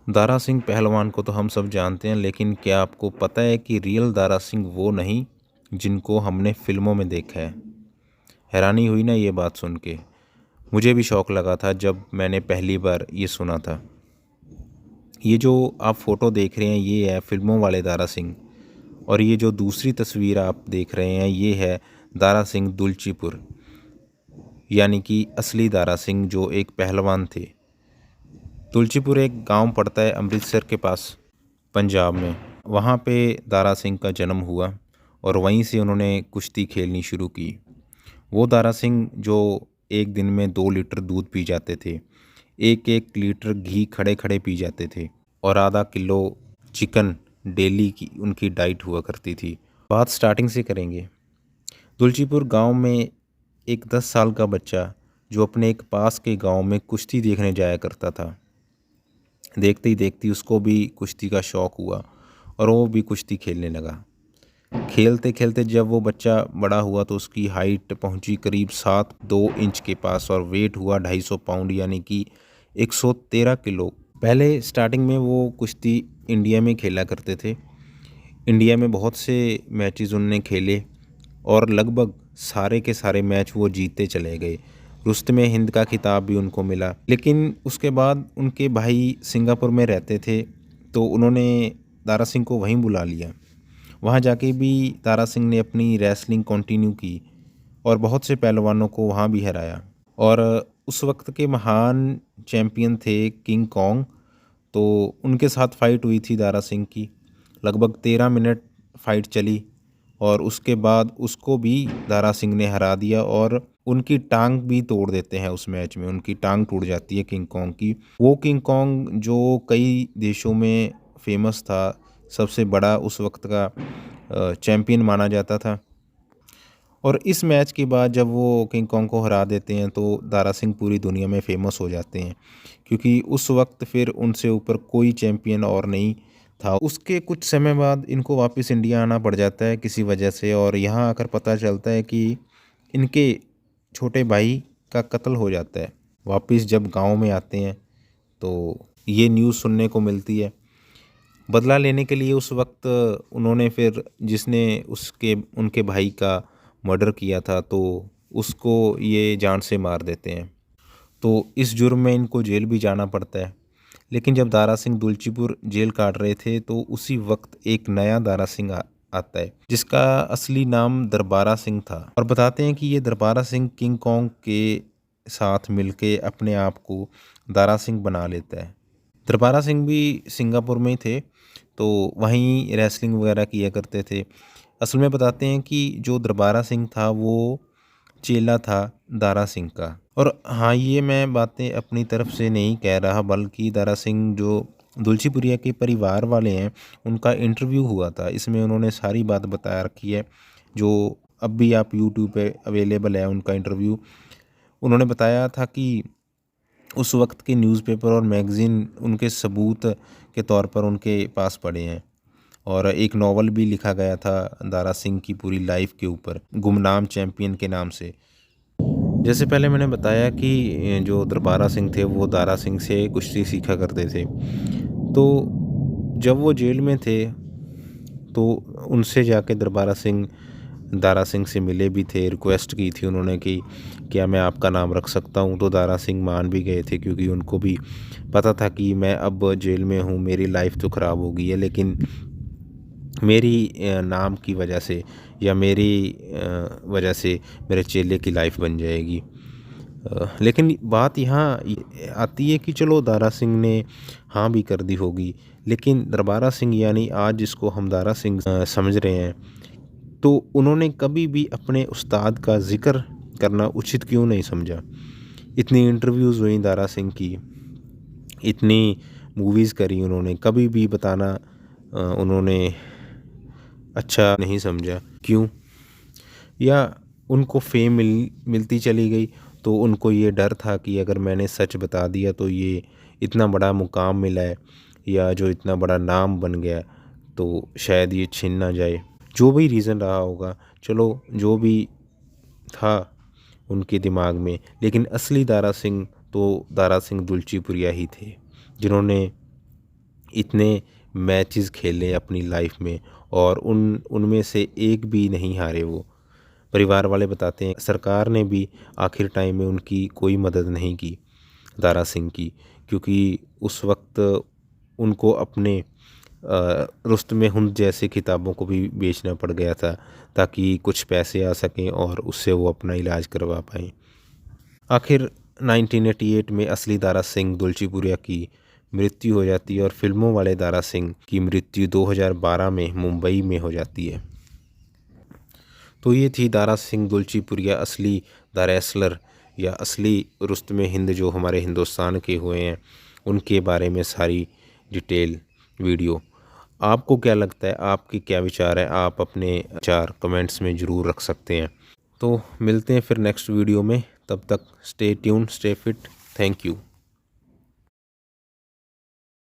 दारा सिंह पहलवान को तो हम सब जानते हैं, लेकिन क्या आपको पता है कि रियल दारा सिंह वो नहीं जिनको हमने फिल्मों में देखा है। हैरानी हुई ना ये बात सुन के। मुझे भी शौक लगा था जब मैंने पहली बार ये सुना था। ये जो आप फ़ोटो देख रहे हैं ये है फिल्मों वाले दारा सिंह, और ये जो दूसरी तस्वीर आप देख रहे हैं ये है दारा सिंह दुलचीपुर, यानी कि असली दारा सिंह जो एक पहलवान थे। तुलसीपुर एक गांव पड़ता है अमृतसर के पास, पंजाब में। वहाँ पे दारा सिंह का जन्म हुआ और वहीं से उन्होंने कुश्ती खेलनी शुरू की। वो दारा सिंह जो एक दिन में 2 लीटर दूध पी जाते थे, 1-1 लीटर घी खड़े खड़े पी जाते थे, और आधा किलो चिकन डेली की उनकी डाइट हुआ करती थी। बात स्टार्टिंग से करेंगे। तुलसीपुर गांव में एक 10 साल का बच्चा जो अपने एक पास के गांव में कुश्ती देखने जाया करता था, देखते ही देखते उसको भी कुश्ती का शौक़ हुआ और वो भी कुश्ती खेलने लगा। खेलते खेलते जब वो बच्चा बड़ा हुआ तो उसकी हाइट पहुंची करीब 7-2 इंच के पास और वेट हुआ 250 पाउंड, यानी कि 113 किलो। पहले स्टार्टिंग में वो कुश्ती इंडिया में खेला करते थे। इंडिया में बहुत से मैचेस उन्होंने खेले और लगभग सारे के सारे मैच वो जीतते चले गए। रुस्तमे हिंद का खिताब भी उनको मिला। लेकिन उसके बाद उनके भाई सिंगापुर में रहते थे तो उन्होंने दारा सिंह को वहीं बुला लिया। वहाँ जाके भी दारा सिंह ने अपनी रेसलिंग कंटिन्यू की और बहुत से पहलवानों को वहाँ भी हराया। और उस वक्त के महान चैम्पियन थे किंग कॉन्ग, तो उनके साथ फ़ाइट हुई थी दारा सिंह की। लगभग 13 मिनट फ़ाइट चली और उसके बाद उसको भी दारा सिंह ने हरा दिया और उनकी टांग भी तोड़ देते हैं। उस मैच में उनकी टांग टूट जाती है किंग कॉन्ग की। वो किंग कॉन्ग जो कई देशों में फेमस था, सबसे बड़ा उस वक्त का चैम्पियन माना जाता था। और इस मैच के बाद जब वो किंग कॉन्ग को हरा देते हैं तो दारा सिंह पूरी दुनिया में फेमस हो जाते हैं, क्योंकि उस वक्त फिर उनसे ऊपर कोई चैम्पियन और नहीं था। उसके कुछ समय बाद इनको वापस इंडिया आना पड़ जाता है किसी वजह से, और यहाँ आकर पता चलता है कि इनके छोटे भाई का कत्ल हो जाता है। वापस जब गांव में आते हैं तो ये न्यूज़ सुनने को मिलती है। बदला लेने के लिए उस वक्त उन्होंने फिर जिसने उसके उनके भाई का मर्डर किया था तो उसको ये जान से मार देते हैं। तो इस जुर्म में इनको जेल भी जाना पड़ता है। लेकिन जब दारा सिंह दुलचीपुर जेल काट रहे थे तो उसी वक्त एक नया दारा सिंह आता है जिसका असली नाम दरबारा सिंह था। और बताते हैं कि ये दरबारा सिंह किंग कॉन्ग के साथ मिलके अपने आप को दारा सिंह बना लेता है। दरबारा सिंह भी सिंगापुर में ही थे, तो वहीं रेसलिंग वगैरह किया करते थे। असल में बताते हैं कि जो दरबारा सिंह था वो चेला था दारा सिंह का। और हाँ, ये मैं बातें अपनी तरफ से नहीं कह रहा, बल्कि दारा सिंह जो दुलचीपुरिया के परिवार वाले हैं उनका इंटरव्यू हुआ था। इसमें उन्होंने सारी बात बता रखी है, जो अब भी आप यूट्यूब पे अवेलेबल है उनका इंटरव्यू। उन्होंने बताया था कि उस वक्त के न्यूज़पेपर और मैगज़ीन उनके सबूत के तौर पर उनके पास पड़े हैं, और एक नावल भी लिखा गया था दारा सिंह की पूरी लाइफ के ऊपर, गुमनाम चैम्पियन के नाम से। जैसे पहले मैंने बताया कि जो दरबारा सिंह थे वो दारा सिंह से कुश्ती सीखा करते थे। तो जब वो जेल में थे तो उनसे जाके दरबारा सिंह दारा सिंह से मिले भी थे, रिक्वेस्ट की थी उन्होंने कि क्या मैं आपका नाम रख सकता हूं। तो दारा सिंह मान भी गए थे, क्योंकि उनको भी पता था कि मैं अब जेल में हूं, मेरी लाइफ तो ख़राब हो गई है, लेकिन मेरी नाम की वजह से या मेरी वजह से मेरे चेले की लाइफ बन जाएगी। लेकिन बात यहाँ आती है कि चलो दारा सिंह ने हाँ भी कर दी होगी, लेकिन दरबारा सिंह यानी आज जिसको हम दारा सिंह समझ रहे हैं, तो उन्होंने कभी भी अपने उस्ताद का ज़िक्र करना उचित क्यों नहीं समझा। इतनी इंटरव्यूज़ हुई दारा सिंह की, इतनी मूवीज़ करी उन्होंने, कभी भी बताना उन्होंने अच्छा नहीं समझा। क्यों? या उनको फेम मिलती चली गई, तो उनको ये डर था कि अगर मैंने सच बता दिया तो ये इतना बड़ा मुकाम मिला है या जो इतना बड़ा नाम बन गया तो शायद ये छिन ना जाए। जो भी रीज़न रहा होगा, चलो जो भी था उनके दिमाग में, लेकिन असली दारा सिंह तो दारा सिंह दुलचीपुरिया ही थे, जिन्होंने इतने मैचेस खेले अपनी लाइफ में और उनमें से एक भी नहीं हारे वो। परिवार वाले बताते हैं सरकार ने भी आखिर टाइम में उनकी कोई मदद नहीं की दारा सिंह की, क्योंकि उस वक्त उनको अपने रुस्तमे हिंद जैसे किताबों को भी बेचना पड़ गया था ताकि कुछ पैसे आ सकें और उससे वो अपना इलाज करवा पाएँ। आखिर 1988 में असली दारा सिंह दुलचीपुरिया की मृत्यु हो जाती है और फिल्मों वाले दारा सिंह की मृत्यु 2012 में मुंबई में हो जाती है। तो ये थी दारा सिंह दुलचीपुरिया, असली द रेसलर या असली रुस्तमे हिंद जो हमारे हिंदुस्तान के हुए हैं, उनके बारे में सारी डिटेल वीडियो। आपको क्या लगता है, आपके क्या विचार हैं? आप अपने विचार कमेंट्स में ज़रूर रख सकते हैं। तो मिलते हैं फिर नेक्स्ट वीडियो में, तब तक stay tune, stay fit, thank you.